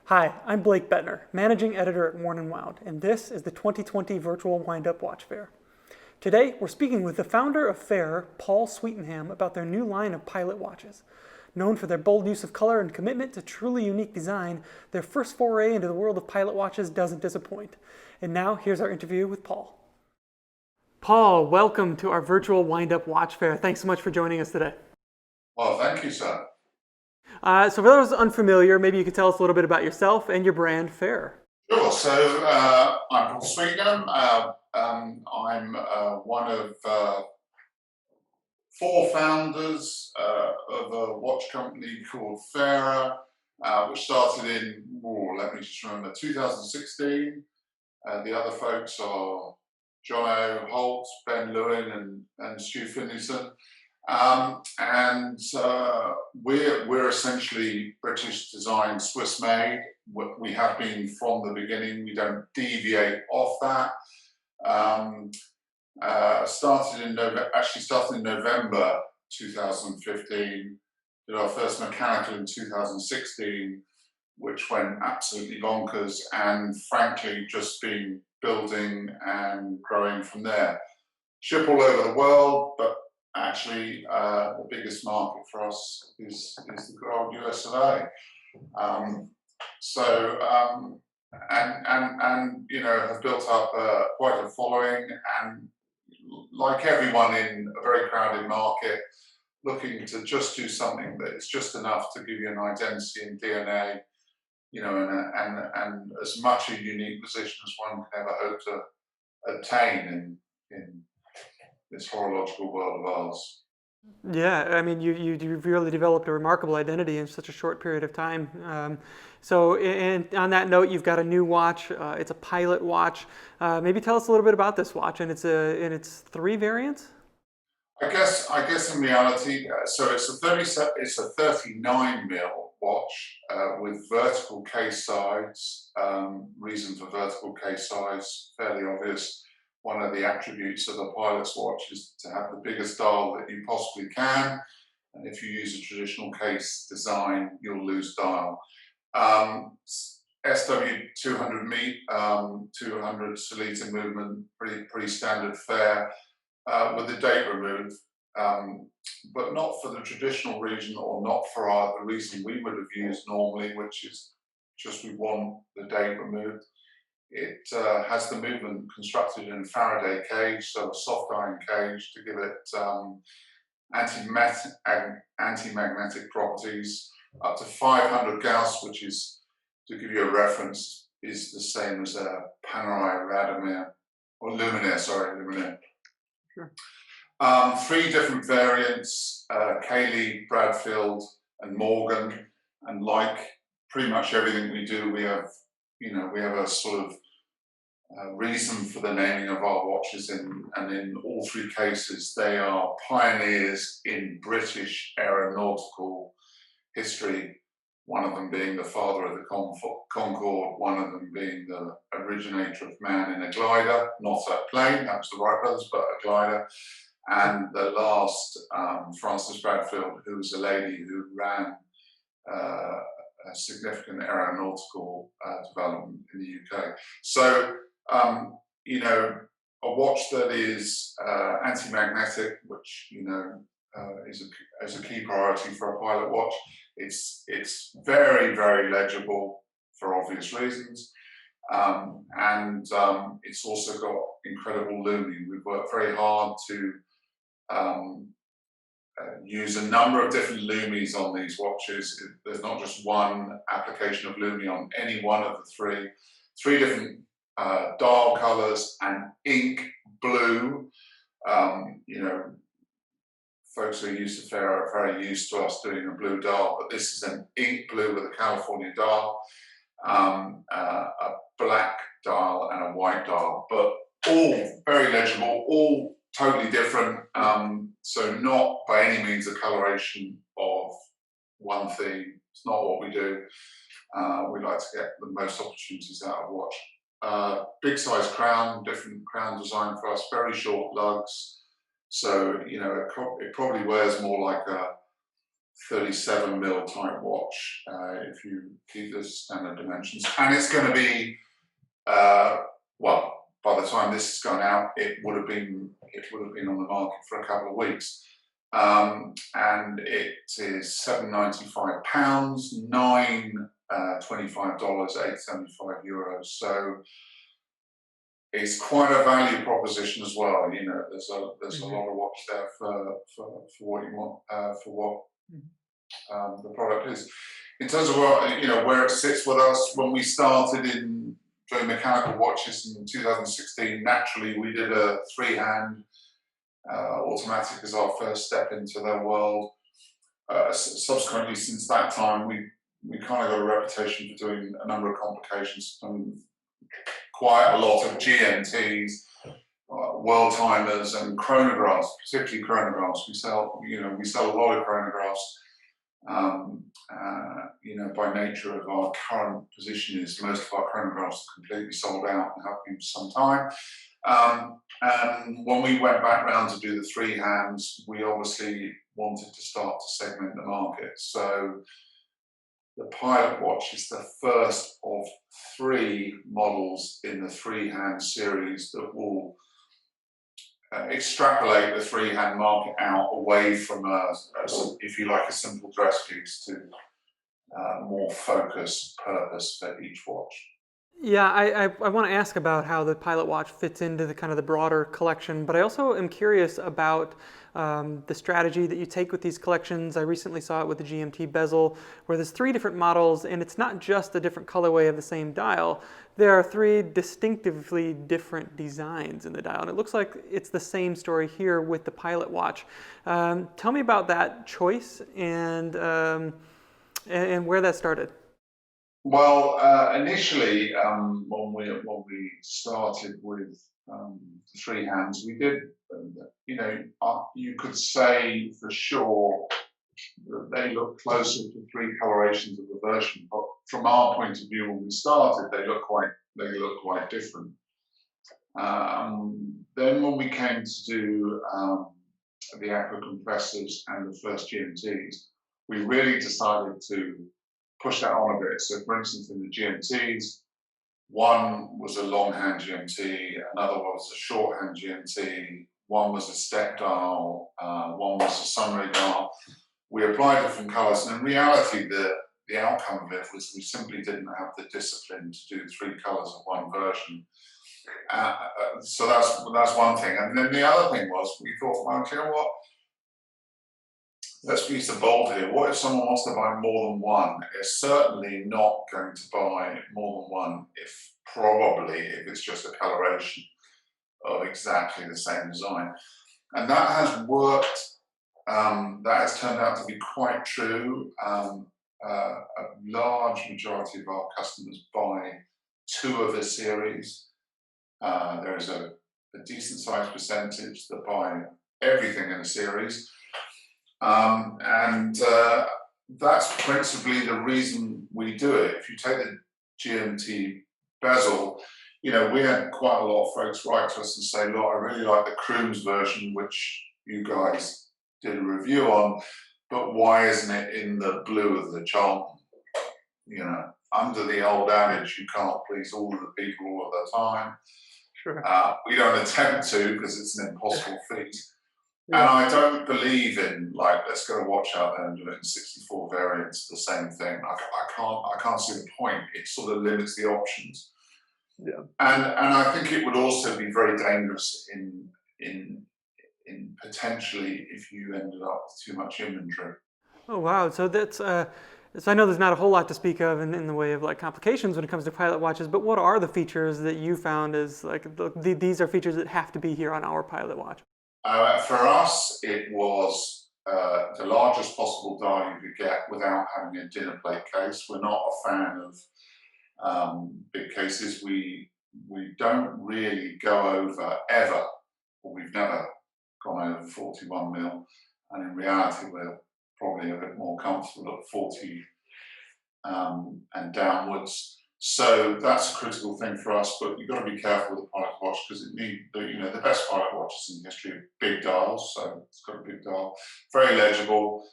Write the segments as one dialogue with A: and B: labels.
A: Hi, I'm Blake Bettner, Managing Editor at Worn & Wound, and this is the 2020 Virtual Windup Watch Fair. Today, we're speaking with the founder of Fair, Paul Sweetenham, about their new line of pilot watches. Known for their bold use of color and commitment to truly unique design, their first foray into the world of pilot watches doesn't disappoint. And now, here's our interview with Paul. Paul, welcome to our Virtual Windup Watch Fair. Thanks so much for joining us today.
B: Well, thank you, sir.
A: So for those unfamiliar, maybe you could tell us a little bit about yourself and your brand, Fair.
B: Sure. So I'm Paul Sweetenham. I'm one of four founders of a watch company called Fair, which started in, let me just remember, 2016. The other folks are John Holt, Ben Lewin, and Stu Finlayson. We're essentially British designed, Swiss made. We have been from the beginning. We don't deviate off that. Started in November 2015. Did our first mechanical in 2016, which went absolutely bonkers, and frankly just been building and growing from there. Ship all over the world, but actually the biggest market for us is the good old US of A. And you know, have built up quite a following, and like everyone in a very crowded market, looking to just do something that is just enough to give you an identity and DNA, you know, and as much a unique position as one can ever hope to obtain in this horological world of ours.
A: Yeah, I mean, you've really developed a remarkable identity in such a short period of time. And on that note, you've got a new watch. It's a pilot watch. Maybe tell us a little bit about this watch, and it's three variants.
B: I guess in reality, so it's a 39 mil watch with vertical case sides. Reason for vertical case size, fairly obvious. One of the attributes of a pilot's watch is to have the biggest dial that you possibly can. And if you use a traditional case design, you'll lose dial. SW 200 meet, 200 Solita movement, pretty standard fare, with the date removed, but not for the traditional reason, or not for the reason we would have used normally, which is just we want the date removed. It has the movement constructed in a Faraday cage, so a soft iron cage to give it anti-magnetic properties, up to 500 Gauss, which is, to give you a reference, is the same as a Panerai Radomir, or Luminaire, sorry, Luminaire.
A: Sure.
B: Three different variants, Cayley, Bradfield, and Morgan, and like pretty much everything we do, we have a sort of reason for the naming of our watches, and in all three cases, they are pioneers in British aeronautical history. One of them being the father of the Concorde, one of them being the originator of man in a glider, not a plane, that was the Wright brothers, but a glider. And the last, Frances Bradfield, who was a lady who ran a significant aeronautical development in the UK. So, you know, a watch that is anti-magnetic, which, you know, is a key priority for a pilot watch. It's very, very legible for obvious reasons. It's also got incredible looming. We've worked very hard to use a number of different lumies on these watches. There's not just one application of lumi on any one of the three different dial colors and ink blue. You know, folks who are used to Fair are very used to us doing a blue dial, but this is an ink blue with a California dial, a black dial and a white dial, but all very legible, all totally different. So not by any means a coloration of one theme. It's not what we do. We like to get the most opportunities out of watch. Big size crown, different crown design for us, very short lugs. So, you know, it probably wears more like a 37 mil type watch if you keep the standard dimensions, and it's going to be well, by the time this has gone out, it would have been on the market for a couple of weeks, and it is £795, $925, €875. So it's quite a value proposition as well. You know, there's a lot of watch there for what you want, for what the product is. In terms of where it sits with us, when we started in doing mechanical watches in 2016, naturally we did a three-hand automatic as our first step into their world. Subsequently, since that time, we kind of got a reputation for doing a number of complications and quite a lot of GMTs, world timers, and chronographs, particularly chronographs. We sell a lot of chronographs. By nature of our current position is most of our chronographs are completely sold out and have been for some time. And when we went back round to do the three hands, we obviously wanted to start to segment the market. So the Pilot Watch is the first of three models in the three-hand series that will extrapolate the three-hand market out away from if you like, a simple dress piece to more focused purpose for each watch.
A: Yeah, I want to ask about how the Pilot Watch fits into the kind of the broader collection, but I also am curious about the strategy that you take with these collections. I recently saw it with the GMT bezel, where there's three different models, and it's not just a different colorway of the same dial. There are three distinctively different designs in the dial, and it looks like it's the same story here with the Pilot Watch. Tell me about that choice and where that started.
B: Well, initially, when we started with the three hands, we did, you could say for sure that they look closer to three colorations of the version, but from our point of view, when we started, they look quite different. Then when we came to do the aqua compressors and the first GMTs, we really decided to push that on a bit. So, for instance, in the GMTs, one was a long hand GMT, another was a short hand GMT, one was a step dial, one was a sunray dial. We applied different colours, and in reality, the outcome of it was we simply didn't have the discipline to do three colours of one version. So that's one thing. And then the other thing was we thought, well, you know what? Let's be so bold here. What if someone wants to buy more than one? They're certainly not going to buy more than one if it's just a coloration of exactly the same design. And that has worked. That has turned out to be quite true. A large majority of our customers buy two of a series. There is a decent sized percentage that buy everything in a series. And that's principally the reason we do it. If you take the GMT bezel, we had quite a lot of folks write to us and say, look, I really like the Crooms version, which you guys did a review on, but why isn't it in the blue of the Charlton? Under the old adage, you can't please all of the people all of the time.
A: Sure.
B: We don't attempt to because it's an impossible feat. Yeah. And I don't believe in let's get a watch out there and do it in 64 variants, the same thing. I can't see the point. It sort of limits the options. Yeah. And I think it would also be very dangerous in potentially if you ended up with too much inventory.
A: Oh wow! So that's so I know there's not a whole lot to speak of in the way of complications when it comes to Pilot Watches. But what are the features that you found as these are features that have to be here on our Pilot Watch?
B: For us, it was the largest possible dial you could get without having a dinner plate case. We're not a fan of big cases. We don't really go over ever, or we've never gone over 41 mil, and in reality, we're probably a bit more comfortable at 40 and downwards. So that's a critical thing for us, but you've got to be careful with the Pilot Watch because the best Pilot Watches in history are big dials, so it's got a big dial, very legible,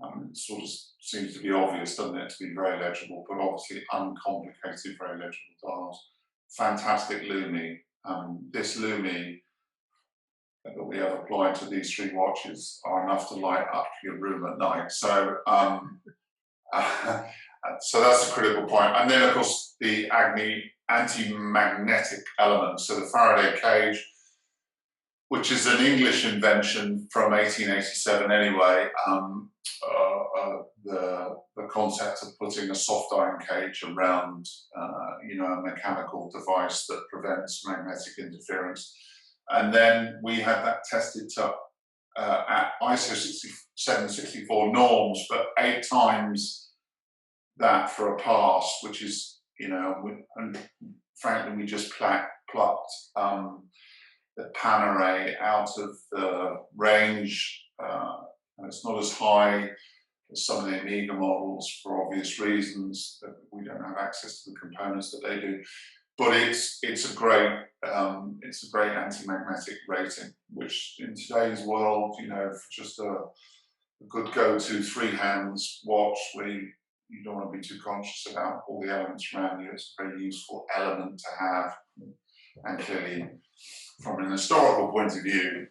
B: It sort of seems to be obvious, doesn't it, to be very legible, but obviously uncomplicated, very legible dials. Fantastic Lumi. This Lumi that we have applied to these three watches are enough to light up your room at night. So, so that's a critical point. And then, of course, the anti-magnetic element. So the Faraday cage, which is an English invention from 1887 anyway. The concept of putting a soft iron cage around, a mechanical device that prevents magnetic interference. And then we had that tested to at ISO 764 norms, but 8 times that for a pass, which is, and frankly, we just plucked the Panerai out of the range. And it's not as high as some of the Amiga models for obvious reasons, that we don't have access to the components that they do. But it's a great anti-magnetic rating, which in today's world, for just a good go-to 3 hands watch where you don't want to be too conscious about all the elements around you, it's a very useful element to have. And clearly, from an historical point of view,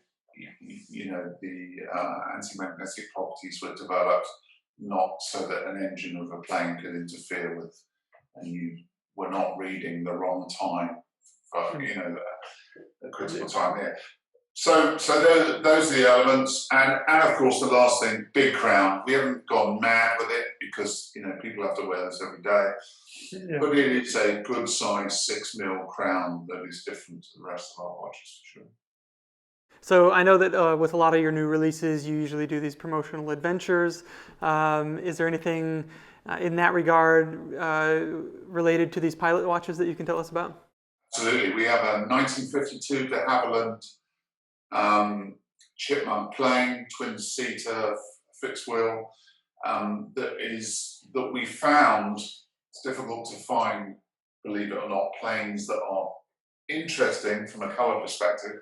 B: the anti-magnetic properties were developed not so that an engine of a plane could interfere with, and you were not reading the wrong time for the critical time here. So those are the elements, and of course the last thing, big crown. We haven't gone mad with it because people have to wear this every day, but it is a good size 6mm crown that is different to the rest of our watches for sure.
A: So I know that with a lot of your new releases, you usually do these promotional adventures. Is there anything in that regard related to these pilot watches that you can tell us about?
B: Absolutely. We have a 1952 de Havilland Chipmunk plane, twin-seater, fixed wheel, that we found. It's difficult to find, believe it or not, planes that are interesting from a colour perspective.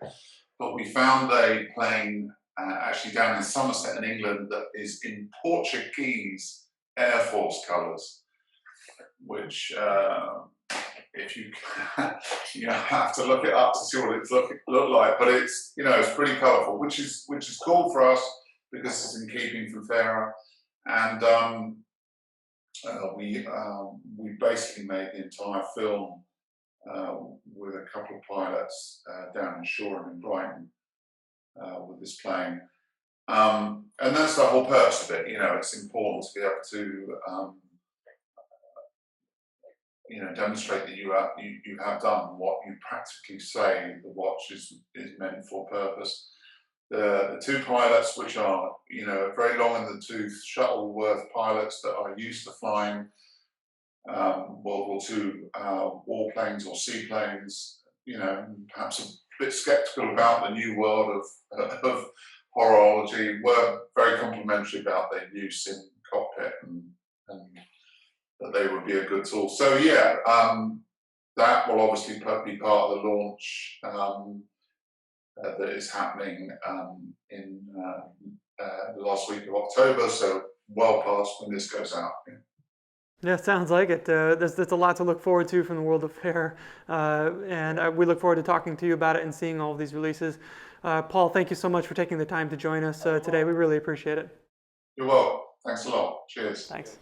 B: But we found a plane actually down in Somerset in England that is in Portuguese Air Force colours, which if you have to look it up to see what it look like, but it's it's pretty colourful, which is cool for us because it's in keeping from FARA, and we basically made the entire film with a couple of pilots down in Shoreham in Brighton with this plane, and that's the whole purpose of it. It's important to be able to demonstrate that you have done what you practically say the watch is meant for purpose. The 2 pilots, which are very long in the tooth Shuttleworth pilots that are used to flying World War II warplanes or seaplanes, perhaps a bit sceptical about the new world of horology, were very complimentary about their use in cockpit and that they would be a good tool. So that will obviously be part of the launch that is happening in the last week of October, so well past when this goes out.
A: Yeah, sounds like it. There's a lot to look forward to from the world of FAIR, and we look forward to talking to you about it and seeing all of these releases. Paul, thank you so much for taking the time to join us today. We really appreciate it.
B: You're welcome. Thanks a lot. Cheers.
A: Thanks.